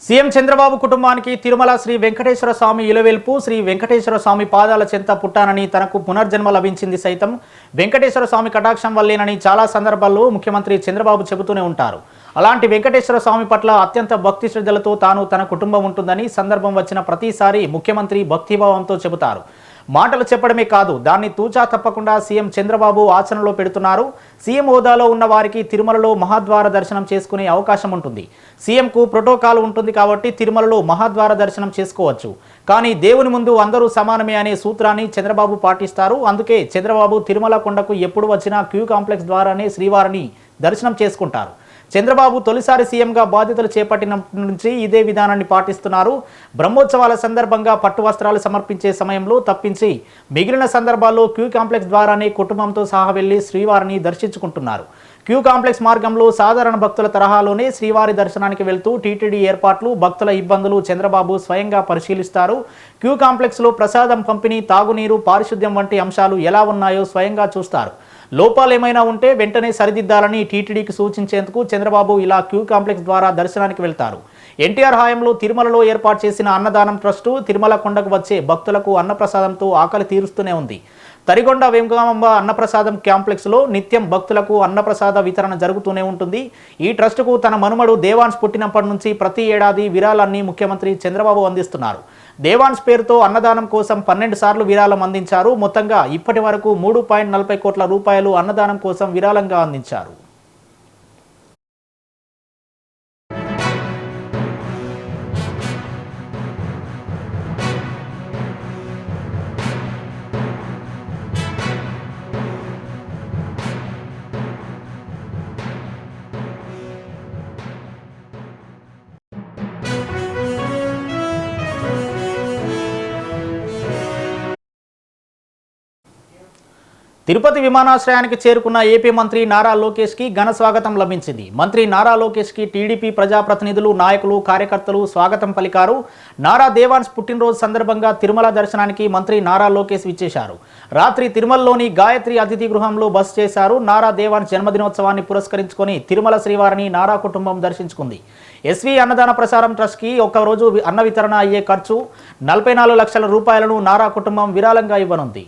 CM Chandrababu కుటుంబానికి తిరుమల శ్రీ వెంకటేశ్వర స్వామి ఇలవెల్పు శ్రీ వెంకటేశ్వర స్వామి పాదాల చెంత పుట్టానని తనకు పునర్జన్మ లభించింది సైతం వెంకటేశ్వర స్వామి కటాక్షం వల్లేనని చాలా సందర్భాల్లో ముఖ్యమంత్రి చంద్రబాబు చెబుతూనే ఉంటారు. అలాంటి వెంకటేశ్వర స్వామి పట్ల అత్యంత భక్తి శ్రద్ధలతో తాను తన కుటుంబం ఉంటుందని సందర్భం వచ్చిన ప్రతిసారి ముఖ్యమంత్రి భక్తిభావంతో చెబుతారు. మాటలు చెప్పడమే కాదు, దాన్ని తూచా తప్పకుండా సీఎం చంద్రబాబు ఆచరణలో పెడుతున్నారు. సీఎం హోదాలో ఉన్న వారికి తిరుమలలో మహాద్వార దర్శనం చేసుకునే అవకాశం ఉంటుంది. సీఎంకు ప్రోటోకాల్ ఉంటుంది కాబట్టి తిరుమలలో మహాద్వార దర్శనం చేసుకోవచ్చు. కానీ దేవుని ముందు అందరూ సమానమే అనే సూత్రాన్ని చంద్రబాబు పాటిస్తారు. అందుకే చంద్రబాబు తిరుమల కొండకు ఎప్పుడు వచ్చినా క్యూ కాంప్లెక్స్ ద్వారానే శ్రీవారిని దర్శనం చేసుకుంటారు. చంద్రబాబు తొలిసారి సీఎంగా బాధ్యతలు చేపట్టినప్పటి నుంచి ఇదే విధానాన్ని పాటిస్తున్నారు. బ్రహ్మోత్సవాల సందర్భంగా పట్టు వస్త్రాలు సమర్పించే సమయంలో తప్పించి మిగిలిన సందర్భాల్లో క్యూ కాంప్లెక్స్ ద్వారానే కుటుంబంతో సహా వెళ్లి శ్రీవారిని దర్శించుకుంటున్నారు. క్యూ కాంప్లెక్స్ మార్గంలో సాధారణ భక్తుల తరహాలోనే శ్రీవారి దర్శనానికి వెళ్తూ టీటీడీ ఏర్పాట్లు, భక్తుల ఇబ్బందులు చంద్రబాబు స్వయంగా పరిశీలిస్తారు. క్యూ కాంప్లెక్స్లో ప్రసాదం పంపిణీ, తాగునీరు, పారిశుద్ధ్యం వంటి అంశాలు ఎలా ఉన్నాయో స్వయంగా చూస్తారు. లోపాలు ఏమైనా ఉంటే వెంటనే సరిదిద్దాలని టీటీడీకి సూచించేందుకు చంద్రబాబు ఇలా క్యూ కాంప్లెక్స్ ద్వారా దర్శనానికి వెళ్తారు. ఎన్టీఆర్ హయాంలో తిరుమలలో ఏర్పాటు చేసిన అన్నదానం ట్రస్టు తిరుమల కొండకు వచ్చే భక్తులకు అన్నప్రసాదంతో ఆకలి తీరుస్తూనే ఉంది. తరిగొండ వెంకమాంబ అన్నప్రసాదం కాంప్లెక్స్లో నిత్యం భక్తులకు అన్నప్రసాద వితరణ జరుగుతూనే ఉంటుంది. ఈ ట్రస్టుకు తన మనుమడు దేవాన్స్ పుట్టినప్పటి నుంచి ప్రతి ఏడాది విరాళాన్ని ముఖ్యమంత్రి చంద్రబాబు అందిస్తున్నారు. దేవాన్స్ పేరుతో అన్నదానం కోసం 12 సార్లు విరాళం అందించారు. మొత్తంగా ఇప్పటి వరకు 3.40 కోట్ల రూపాయలు అన్నదానం కోసం విరాళంగా అందించారు. తిరుపతి విమానాశ్రయానికి చేరుకున్న ఏపీ మంత్రి నారా లోకేష్కి ఘన స్వాగతం లభించింది. మంత్రి నారా లోకేష్కి టీడీపీ ప్రజాప్రతినిధులు, నాయకులు, కార్యకర్తలు స్వాగతం పలికారు. నారా దేవాన్స్ పుట్టినరోజు సందర్భంగా తిరుమల దర్శనానికి మంత్రి నారా లోకేష్ విచ్చేశారు. రాత్రి తిరుమలలోని గాయత్రి అతిథి గృహంలో బస చేశారు. నారా దేవాన్స్ జన్మదినోత్సవాన్ని పురస్కరించుకొని తిరుమల శ్రీవారిని నారా కుటుంబం దర్శించుకుంది. ఎస్వి అన్నదాన ప్రసారం ట్రస్ట్కి ఒక్కరోజు అన్న వితరణ అయ్యే ఖర్చు 44 లక్షల రూపాయలను నారా కుటుంబం విరాళంగా ఇవ్వనుంది.